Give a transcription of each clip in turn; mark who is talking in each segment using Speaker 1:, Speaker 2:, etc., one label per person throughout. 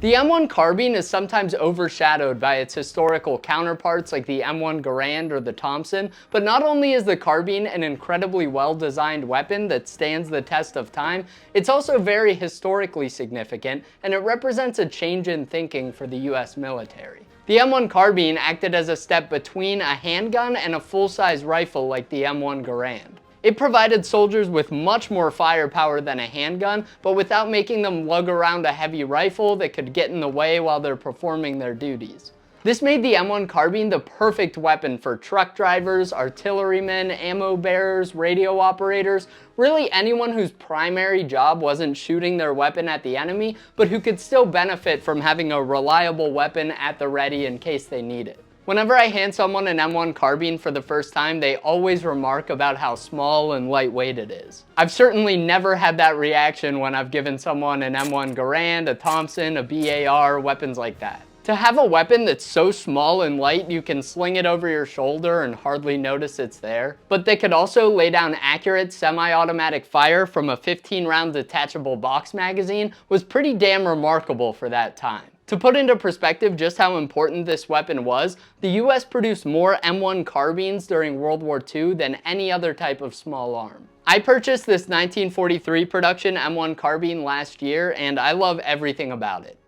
Speaker 1: The M1 carbine is sometimes overshadowed by its historical counterparts like the M1 Garand or the Thompson, but not only is the carbine an incredibly well-designed weapon that stands the test of time, it's also very historically significant, and it represents a change in thinking for the US military. The M1 carbine acted as a step between a handgun and a full-size rifle like the M1 Garand. It provided soldiers with much more firepower than a handgun, but without making them lug around a heavy rifle that could get in the way while they're performing their duties. This made the M1 carbine the perfect weapon for truck drivers, artillerymen, ammo bearers, radio operators, really anyone whose primary job wasn't shooting their weapon at the enemy, but who could still benefit from having a reliable weapon at the ready in case they need it. Whenever I hand someone an M1 carbine for the first time, they always remark about how small and lightweight it is. I've certainly never had that reaction when I've given someone an M1 Garand, a Thompson, a BAR, weapons like that. To have a weapon that's so small and light you can sling it over your shoulder and hardly notice it's there, but they could also lay down accurate semi-automatic fire from a 15-round detachable box magazine was pretty damn remarkable for that time. To put into perspective just how important this weapon was, the US produced more M1 carbines during World War II than any other type of small arm. I purchased this 1943 production M1 carbine last year, and I love everything about it.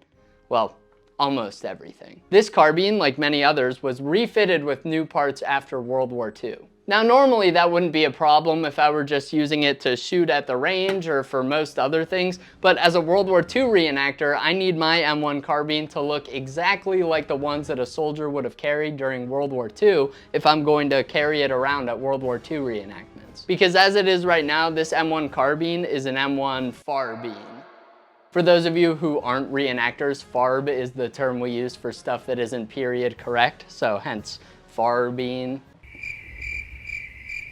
Speaker 1: Well, almost everything. This carbine, like many others, was refitted with new parts after World War II. Now normally that wouldn't be a problem if I were just using it to shoot at the range or for most other things, but as a World War II reenactor, I need my M1 carbine to look exactly like the ones that a soldier would have carried during World War II if I'm going to carry it around at World War II reenactments. Because as it is right now, this M1 carbine is an M1 farbine. For those of you who aren't reenactors, farb is the term we use for stuff that isn't period correct, so hence farbine.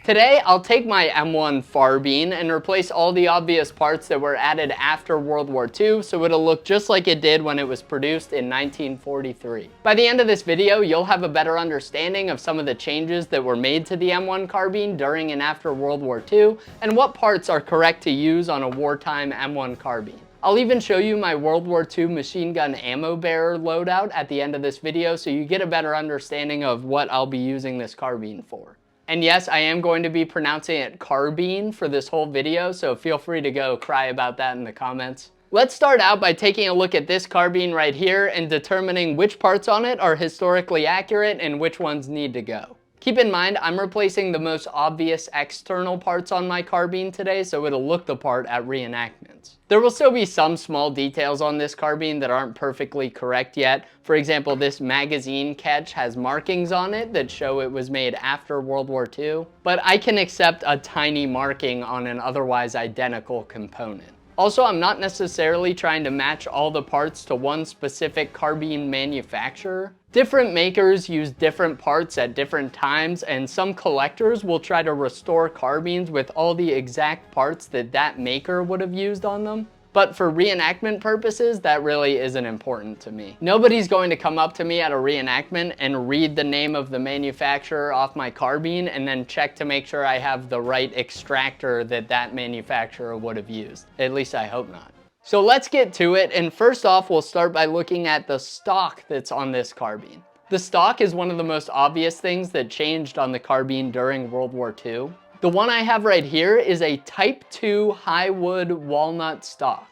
Speaker 1: Today, I'll take my M1 farbine and replace all the obvious parts that were added after World War II so it'll look just like it did when it was produced in 1943. By the end of this video, you'll have a better understanding of some of the changes that were made to the M1 carbine during and after World War II, and what parts are correct to use on a wartime M1 carbine. I'll even show you my World War II machine gun ammo bearer loadout at the end of this video so you get a better understanding of what I'll be using this carbine for. And yes, I am going to be pronouncing it carbine for this whole video, so feel free to go cry about that in the comments. Let's start out by taking a look at this carbine right here and determining which parts on it are historically accurate and which ones need to go. Keep in mind, I'm replacing the most obvious external parts on my carbine today, so it'll look the part at reenactments. There will still be some small details on this carbine that aren't perfectly correct yet. For example, this magazine catch has markings on it that show it was made after World War II, but I can accept a tiny marking on an otherwise identical component. Also, I'm not necessarily trying to match all the parts to one specific carbine manufacturer. Different makers use different parts at different times, and some collectors will try to restore carbines with all the exact parts that that maker would have used on them. But for reenactment purposes, that really isn't important to me. Nobody's going to come up to me at a reenactment and read the name of the manufacturer off my carbine and then check to make sure I have the right extractor that that manufacturer would have used. At least I hope not. So let's get to it, and first off, we'll start by looking at the stock that's on this carbine. The stock is one of the most obvious things that changed on the carbine during World War II. The one I have right here is a Type 2 high wood walnut stock.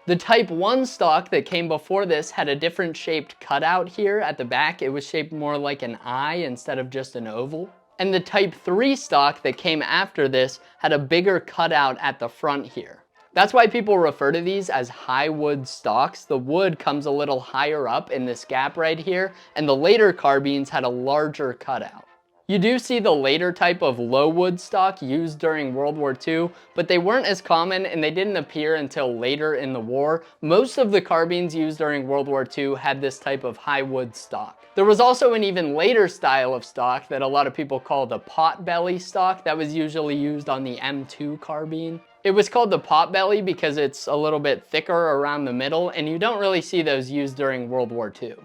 Speaker 1: The Type 1 stock that came before this had a different shaped cutout here at the back. It was shaped more like an eye instead of just an oval. And the Type 3 stock that came after this had a bigger cutout at the front here. That's why people refer to these as high wood stocks. The wood comes a little higher up in this gap right here, and the later carbines had a larger cutout. You do see the later type of low wood stock used during World War II, but they weren't as common and they didn't appear until later in the war. Most of the carbines used during World War II had this type of high wood stock. There was also an even later style of stock that a lot of people call the potbelly stock that was usually used on the M2 carbine. It was called the potbelly because it's a little bit thicker around the middle, and you don't really see those used during World War II.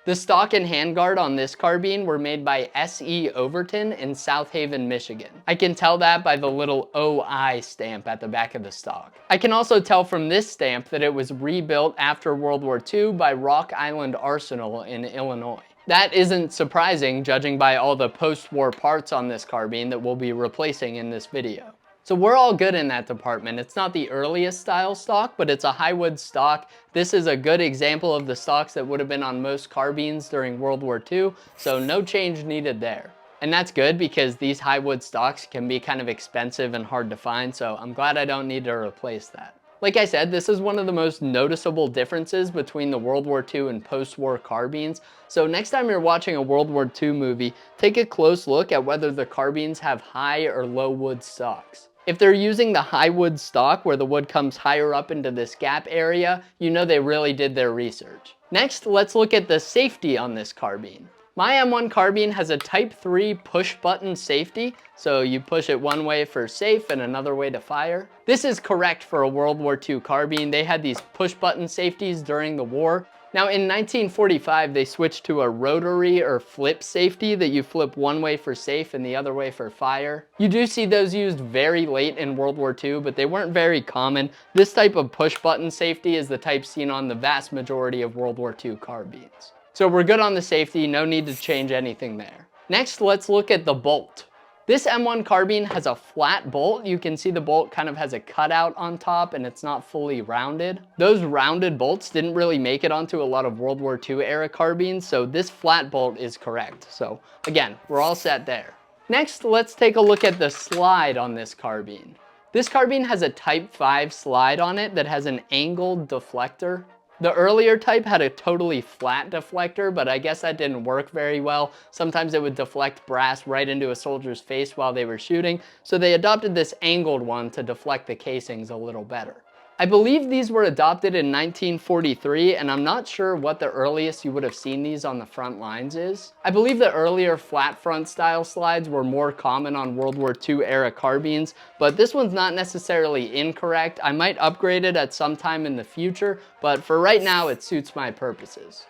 Speaker 1: The stock and handguard on this carbine were made by S.E. Overton in South Haven, Michigan. I can tell that by the little OI stamp at the back of the stock. I can also tell from this stamp that it was rebuilt after World War II by Rock Island Arsenal in Illinois. That isn't surprising, judging by all the post-war parts on this carbine that we'll be replacing in this video. So we're all good in that department. It's not the earliest style stock, but it's a Highwood stock. This is a good example of the stocks that would have been on most carbines during World War II, so no change needed there. And that's good because these Highwood stocks can be kind of expensive and hard to find, so I'm glad I don't need to replace that. Like I said, this is one of the most noticeable differences between the World War II and post-war carbines. So next time you're watching a World War II movie, take a close look at whether the carbines have high or low wood stocks. If they're using the high wood stock where the wood comes higher up into this gap area, you know they really did their research. Next, let's look at the safety on this carbine. My M1 carbine has a Type 3 push button safety, so you push it one way for safe and another way to fire. This is correct for a World War II carbine. They had these push button safeties during the war. Now in 1945, they switched to a rotary or flip safety that you flip one way for safe and the other way for fire. You do see those used very late in World War II, but they weren't very common. This type of push button safety is the type seen on the vast majority of World War II carbines. So we're good on the safety, no need to change anything there. Next, let's look at the bolt. This M1 carbine has a flat bolt. You can see the bolt kind of has a cutout on top and it's not fully rounded. Those rounded bolts didn't really make it onto a lot of World War II era carbines, so this flat bolt is correct. So again, we're all set there. Next, let's take a look at the slide on this carbine. This carbine has a Type 5 slide on it that has an angled deflector. The earlier type had a totally flat deflector, but I guess that didn't work very well. Sometimes it would deflect brass right into a soldier's face while they were shooting, so they adopted this angled one to deflect the casings a little better. I believe these were adopted in 1943, and I'm not sure what the earliest you would have seen these on the front lines is. I believe the earlier flat front style slides were more common on World War II era carbines, but this one's not necessarily incorrect. I might upgrade it at some time in the future, but for right now it suits my purposes.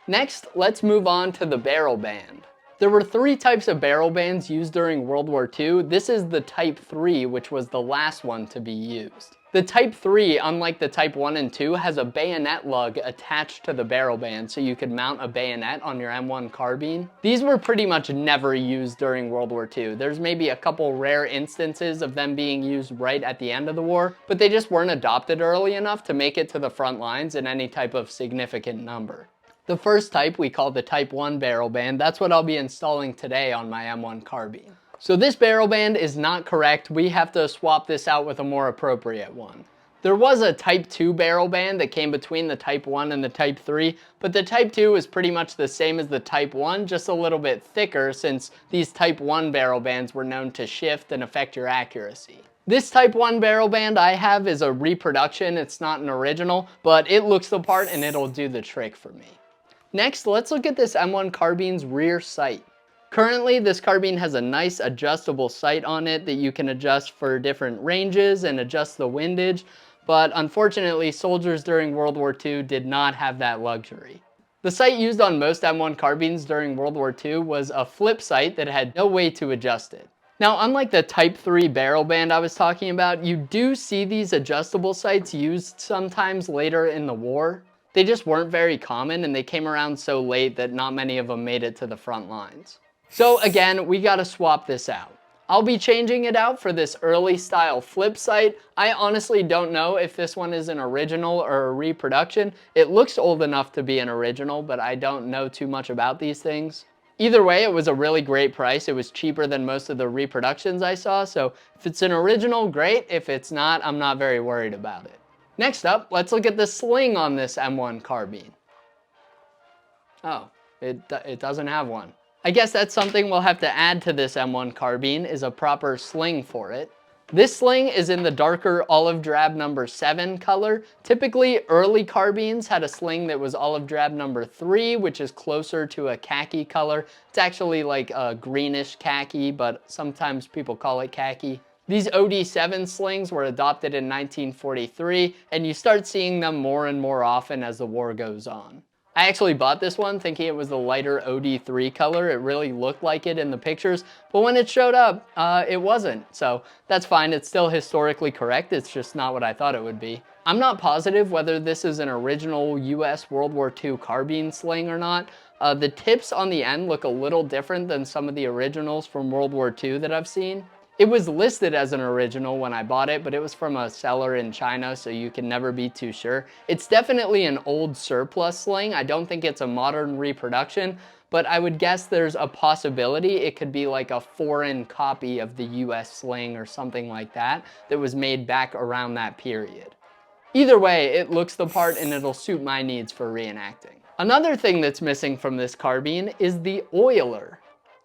Speaker 1: Next, let's move on to the barrel band. There were three types of barrel bands used during World War II. This is the Type 3, which was the last one to be used. The Type 3, unlike the Type 1 and 2, has a bayonet lug attached to the barrel band so you could mount a bayonet on your M1 carbine. These were pretty much never used during World War II. There's maybe a couple rare instances of them being used right at the end of the war, but they just weren't adopted early enough to make it to the front lines in any type of significant number. The first type we call the Type 1 barrel band. That's what I'll be installing today on my M1 carbine. So this barrel band is not correct. We have to swap this out with a more appropriate one. There was a Type 2 barrel band that came between the Type 1 and the Type 3, but the Type 2 is pretty much the same as the Type 1, just a little bit thicker since these Type 1 barrel bands were known to shift and affect your accuracy. This Type 1 barrel band I have is a reproduction. It's not an original, but it looks the part and it'll do the trick for me. Next, let's look at this M1 carbine's rear sight. Currently, this carbine has a nice adjustable sight on it that you can adjust for different ranges and adjust the windage, but unfortunately, soldiers during World War II did not have that luxury. The sight used on most M1 carbines during World War II was a flip sight that had no way to adjust it. Now, unlike the Type 3 barrel band I was talking about, you do see these adjustable sights used sometimes later in the war. They just weren't very common and they came around so late that not many of them made it to the front lines. So again, we gotta swap this out. I'll be changing it out for this early style flip sight. I honestly don't know if this one is an original or a reproduction. It looks old enough to be an original, but I don't know too much about these things. Either way, it was a really great price. It was cheaper than most of the reproductions I saw, so if it's an original, great. If it's not, I'm not very worried about it. Next up, let's look at the sling on this M1 carbine. Oh, it doesn't have one. I guess that's something we'll have to add to this M1 carbine, is a proper sling for it. This sling is in the darker olive drab number 7 color. Typically, early carbines had a sling that was olive drab number 3, which is closer to a khaki color. It's actually like a greenish khaki, but sometimes people call it khaki. These OD7 slings were adopted in 1943, and you start seeing them more and more often as the war goes on. I actually bought this one thinking it was the lighter OD3 color. It really looked like it in the pictures, but when it showed up, it wasn't. So that's fine, it's still historically correct, it's just not what I thought it would be. I'm not positive whether this is an original US World War II carbine sling or not. The tips on the end look a little different than some of the originals from World War II that I've seen. It was listed as an original when I bought it, but it was from a seller in China, so you can never be too sure. It's definitely an old surplus sling. I don't think it's a modern reproduction, but I would guess there's a possibility it could be like a foreign copy of the US sling or something like that that was made back around that period. Either way, it looks the part and it'll suit my needs for reenacting. Another thing that's missing from this carbine is the oiler.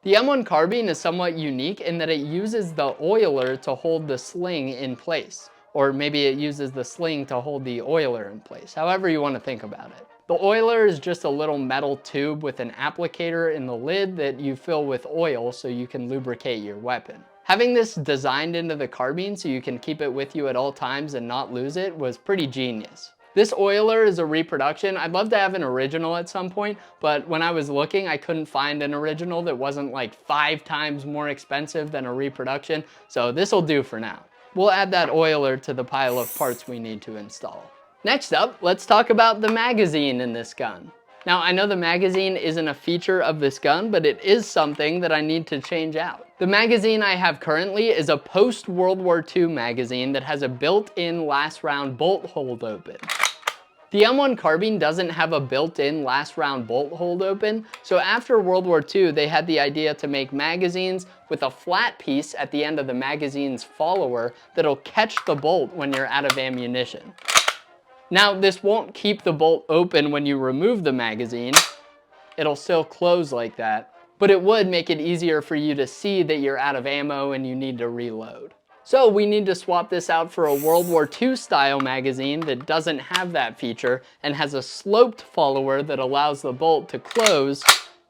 Speaker 1: The M1 carbine is somewhat unique in that it uses the oiler to hold the sling in place. Or maybe it uses the sling to hold the oiler in place, however you want to think about it. The oiler is just a little metal tube with an applicator in the lid that you fill with oil so you can lubricate your weapon. Having this designed into the carbine so you can keep it with you at all times and not lose it was pretty genius. This oiler is a reproduction. I'd love to have an original at some point, but when I was looking, I couldn't find an original that wasn't like 5 times more expensive than a reproduction, so this'll do for now. We'll add that oiler to the pile of parts we need to install. Next up, let's talk about the magazine in this gun. Now, I know the magazine isn't a feature of this gun, but it is something that I need to change out. The magazine I have currently is a post-World War II magazine that has a built-in last round bolt hold open. The M1 carbine doesn't have a built-in last round bolt hold open, so after World War II, they had the idea to make magazines with a flat piece at the end of the magazine's follower that'll catch the bolt when you're out of ammunition. Now, this won't keep the bolt open when you remove the magazine. It'll still close like that, but it would make it easier for you to see that you're out of ammo and you need to reload. So we need to swap this out for a World War II style magazine that doesn't have that feature and has a sloped follower that allows the bolt to close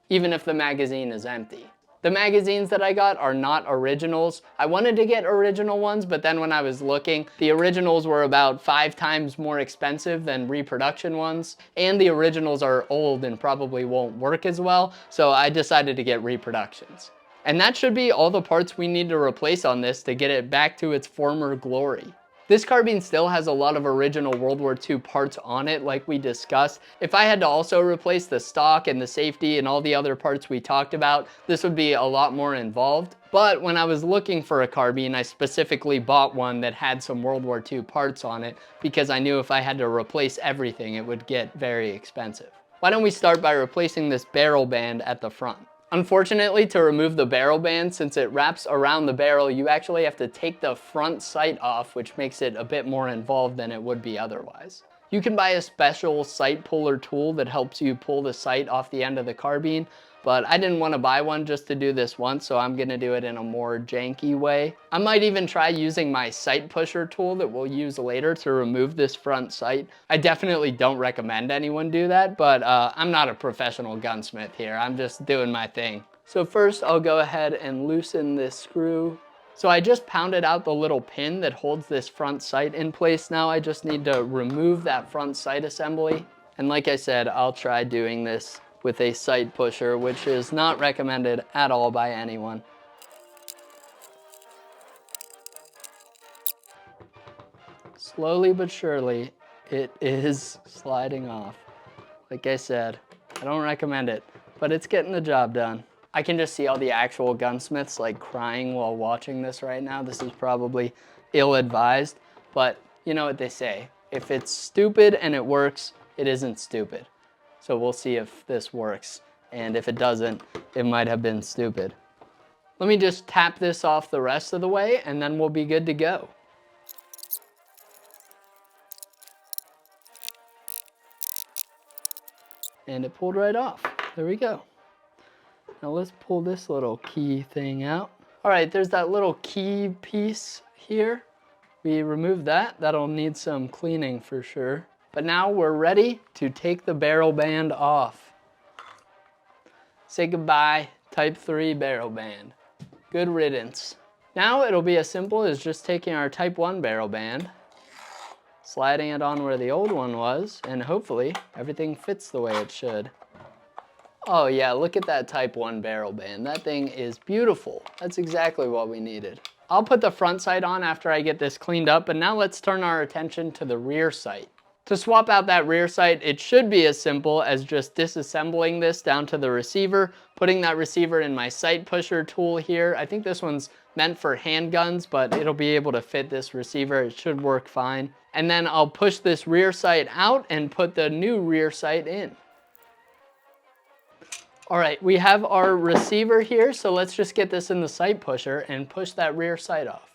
Speaker 1: even if the magazine is empty. The magazines that I got are not originals. I wanted to get original ones, but then when I was looking, the originals were about 5 times more expensive than reproduction ones, and the originals are old and probably won't work as well, so I decided to get reproductions. And that should be all the parts we need to replace on this to get it back to its former glory. This carbine still has a lot of original World War II parts on it, like we discussed. If I had to also replace the stock and the safety and all the other parts we talked about, this would be a lot more involved. But when I was looking for a carbine, I specifically bought one that had some World War II parts on it because I knew if I had to replace everything, it would get very expensive. Why don't we start by replacing this barrel band at the front? Unfortunately, to remove the barrel band, since it wraps around the barrel, you actually have to take the front sight off, which makes it a bit more involved than it would be otherwise. You can buy a special sight puller tool that helps you pull the sight off the end of the carbine, but I didn't want to buy one just to do this once, so I'm going to do it in a more janky way. I might even try using my sight pusher tool that we'll use later to remove this front sight. I definitely don't recommend anyone do that, but I'm not a professional gunsmith here. I'm just doing my thing. So first I'll go ahead and loosen this screw. So I just pounded out the little pin that holds this front sight in place. Now I just need to remove that front sight assembly. And like I said, I'll try doing this with a sight pusher, which is not recommended at all by anyone. Slowly but surely, it is sliding off. Like I said, I don't recommend it, but it's getting the job done. I can just see all the actual gunsmiths like crying while watching this right now. This is probably ill-advised, but you know what they say. If it's stupid and it works, it isn't stupid. So we'll see if this works, and if it doesn't, it might have been stupid. Let me just tap this off the rest of the way, and then we'll be good to go. And it pulled right off. There we go. Now let's pull this little key thing out. All right, there's that little key piece here. We removed that. That'll need some cleaning for sure. But now we're ready to take the barrel band off. Say goodbye, Type 3 barrel band. Good riddance. Now it'll be as simple as just taking our Type 1 barrel band sliding it on where the old one was, and hopefully everything fits the way it should. Oh yeah, look at that Type 1 barrel band. That thing is beautiful. That's exactly what we needed. I'll put the front sight on after I get this cleaned up, but now let's turn our attention to the rear sight. To swap out that rear sight, it should be as simple as just disassembling this down to the receiver, putting that receiver in my sight pusher tool here. I think this one's meant for handguns, but it'll be able to fit this receiver. It should work fine. And then I'll push this rear sight out and put the new rear sight in. All right, we have our receiver here, so let's just get this in the sight pusher and push that rear sight off.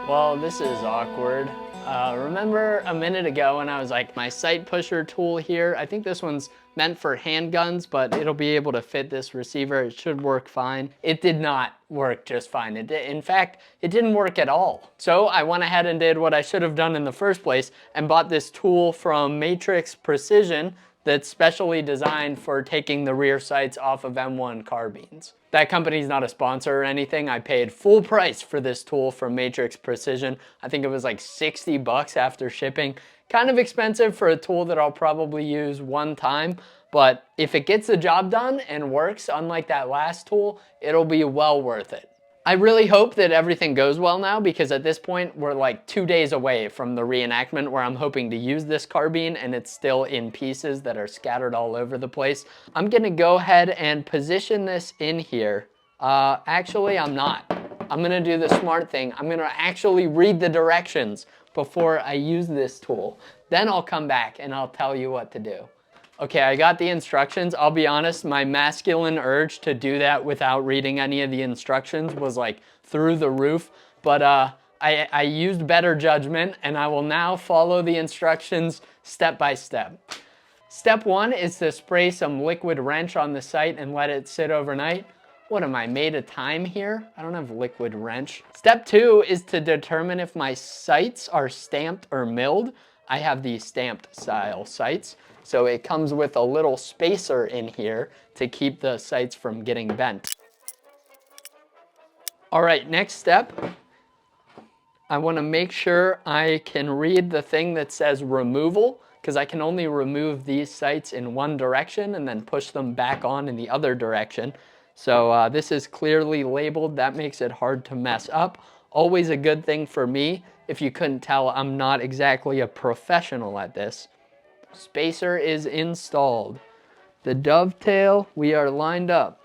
Speaker 1: Well, this is awkward. Remember a minute ago when I was like, my sight pusher tool here, I think this one's meant for handguns, but it'll be able to fit this receiver. It should work fine. It did not work just fine. In fact, it didn't work at all. So I went ahead and did what I should have done in the first place and bought this tool from Matrix Precision that's specially designed for taking the rear sights off of M1 carbines. That company's not a sponsor or anything. I paid full price for this tool from Matrix Precision. I think it was like 60 bucks after shipping. Kind of expensive for a tool that I'll probably use one time, but if it gets the job done and works, unlike that last tool, it'll be well worth it. I really hope that everything goes well now, because at this point we're like 2 days away from the reenactment where I'm hoping to use this carbine, and it's still in pieces that are scattered all over the place. I'm gonna go ahead and position this in here. Actually, I'm not. I'm gonna do the smart thing. I'm gonna actually read the directions before I use this tool. Then I'll come back and I'll tell you what to do. Okay, I got the instructions. I'll be honest, my masculine urge to do that without reading any of the instructions was like through the roof, but I used better judgment, and I will now follow the instructions step by step. Step 1 is to spray some liquid wrench on the sight and let it sit overnight. What am I, made of time here? I don't have liquid wrench. Step 2 is to determine if my sights are stamped or milled. I have the stamped style sights, so it comes with a little spacer in here to keep the sights from getting bent. All right, next step, I want to make sure I can read the thing that says removal, because I can only remove these sights in one direction and then push them back on in the other direction. So this is clearly labeled. That makes it hard to mess up. Always a good thing for me. If you couldn't tell, I'm not exactly a professional at this. Spacer is installed. The dovetail, we are lined up.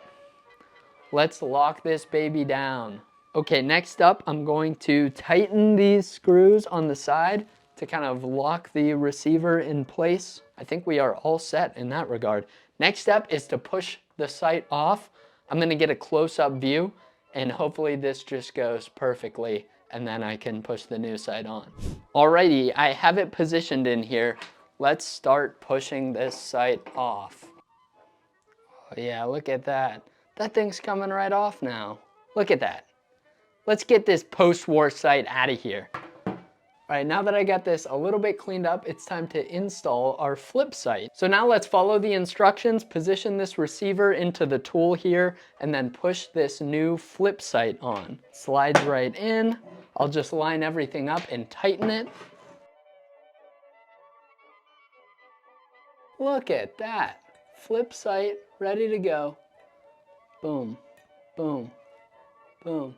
Speaker 1: Let's lock this baby down. Okay, next up, I'm going to tighten these screws on the side to kind of lock the receiver in place. I think we are all set in that regard. Next step is to push the sight off. I'm gonna get a close-up view, and hopefully this just goes perfectly, and then I can push the new sight on. Alrighty, I have it positioned in here. Let's start pushing this sight off. Oh yeah, look at that. That thing's coming right off now. Look at that. Let's get this post-war sight out of here. All right, now that I got this a little bit cleaned up, it's time to install our flip sight. So now let's follow the instructions, position this receiver into the tool here, and then push this new flip sight on. Slides right in. I'll just line everything up and tighten it. Look at that. Flip sight, ready to go. Boom, boom, boom.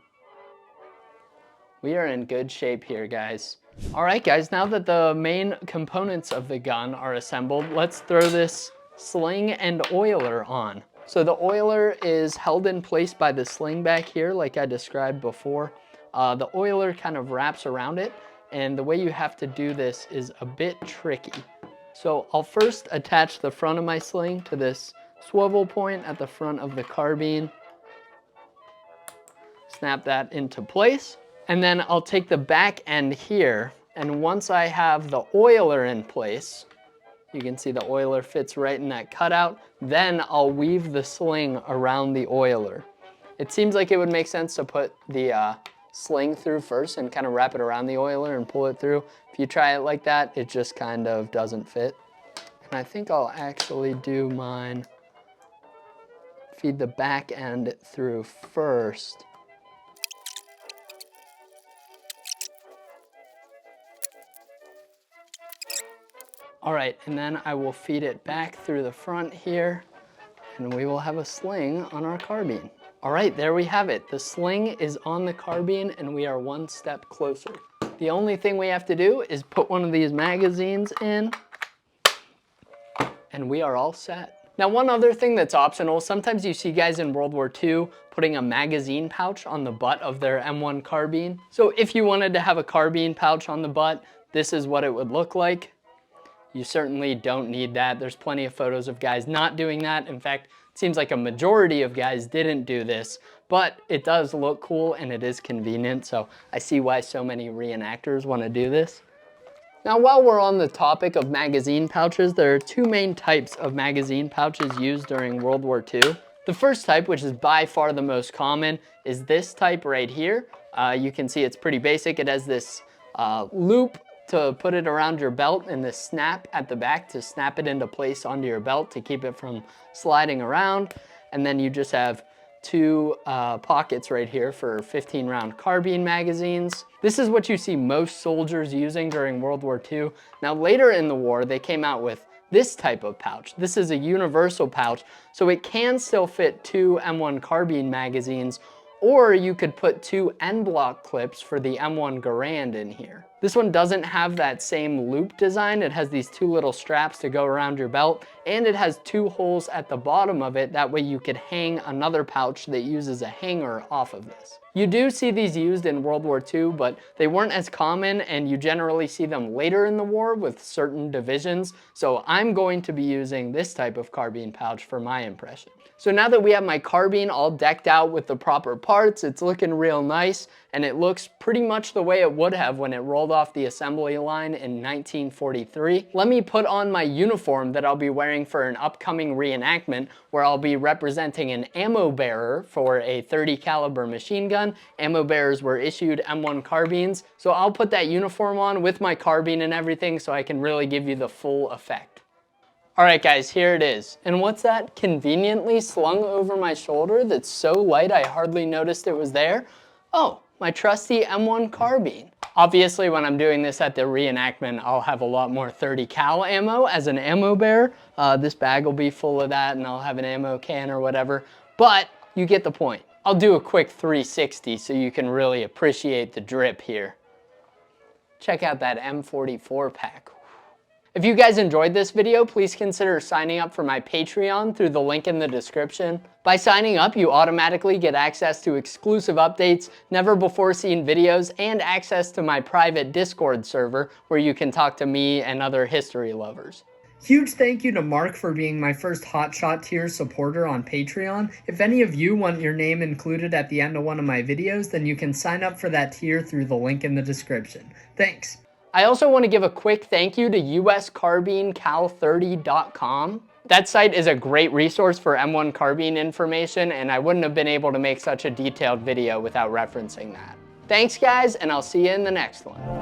Speaker 1: We are in good shape here, guys. All right, guys, now that the main components of the gun are assembled, let's throw this sling and oiler on. So the oiler is held in place by the sling back here, like I described before. The oiler kind of wraps around it, and the way you have to do this is a bit tricky. So I'll first attach the front of my sling to this swivel point at the front of the carbine. Snap that into place. And then I'll take the back end here, and once I have the oiler in place, you can see the oiler fits right in that cutout, then I'll weave the sling around the oiler. It seems like it would make sense to put the sling through first and kind of wrap it around the oiler and pull it through. If you try it like that, it just kind of doesn't fit. And I think I'll actually do mine feed the back end through first. All right, and then I will feed it back through the front here, and we will have a sling on our carbine. All right, there we have it. The sling is on the carbine, and we are one step closer. The only thing we have to do is put one of these magazines in, and we are all set. Now, one other thing that's optional, sometimes you see guys in World War II putting a magazine pouch on the butt of their M1 carbine. So if you wanted to have a carbine pouch on the butt, this is what it would look like. You certainly don't need that. There's plenty of photos of guys not doing that. In fact, it seems like a majority of guys didn't do this, but it does look cool and it is convenient. So I see why so many reenactors want to do this. Now, while we're on the topic of magazine pouches, there are two main types of magazine pouches used during World War II. The first type, which is by far the most common, is this type right here. You can see it's pretty basic. It has this loop to put it around your belt and this snap at the back to snap it into place onto your belt to keep it from sliding around. And then you just have two pockets right here for 15-round carbine magazines. This is what you see most soldiers using during World War II. Now later in the war, they came out with this type of pouch. This is a universal pouch, so it can still fit two M1 carbine magazines, or you could put two end block clips for the M1 Garand in here. This one doesn't have that same loop design. It has these two little straps to go around your belt, and it has two holes at the bottom of it. That way you could hang another pouch that uses a hanger off of this. You do see these used in World War II, but they weren't as common, and you generally see them later in the war with certain divisions. So I'm going to be using this type of carbine pouch for my impression. So now that we have my carbine all decked out with the proper parts, it's looking real nice, and it looks pretty much the way it would have when it rolled off the assembly line in 1943. Let me put on my uniform that I'll be wearing for an upcoming reenactment, where I'll be representing an ammo bearer for a .30 caliber machine gun. Ammo bearers were issued M1 carbines, so I'll put that uniform on with my carbine and everything so I can really give you the full effect. All right guys, here it is. And what's that conveniently slung over my shoulder that's so light I hardly noticed it was there? Oh, my trusty M1 carbine. Obviously, when I'm doing this at the reenactment, I'll have a lot more .30 cal ammo as an ammo bearer. This bag will be full of that, and I'll have an ammo can or whatever, but you get the point. I'll do a quick 360 so you can really appreciate the drip here. Check out that M44 pack. If you guys enjoyed this video, please consider signing up for my Patreon through the link in the description. By signing up, you automatically get access to exclusive updates, never before seen videos, and access to my private Discord server where you can talk to me and other history lovers. Huge thank you to Mark for being my first Hotshot tier supporter on Patreon. If any of you want your name included at the end of one of my videos, then you can sign up for that tier through the link in the description. Thanks. I also want to give a quick thank you to uscarbinecal30.com. That site is a great resource for M1 carbine information, and I wouldn't have been able to make such a detailed video without referencing that. Thanks guys, and I'll see you in the next one.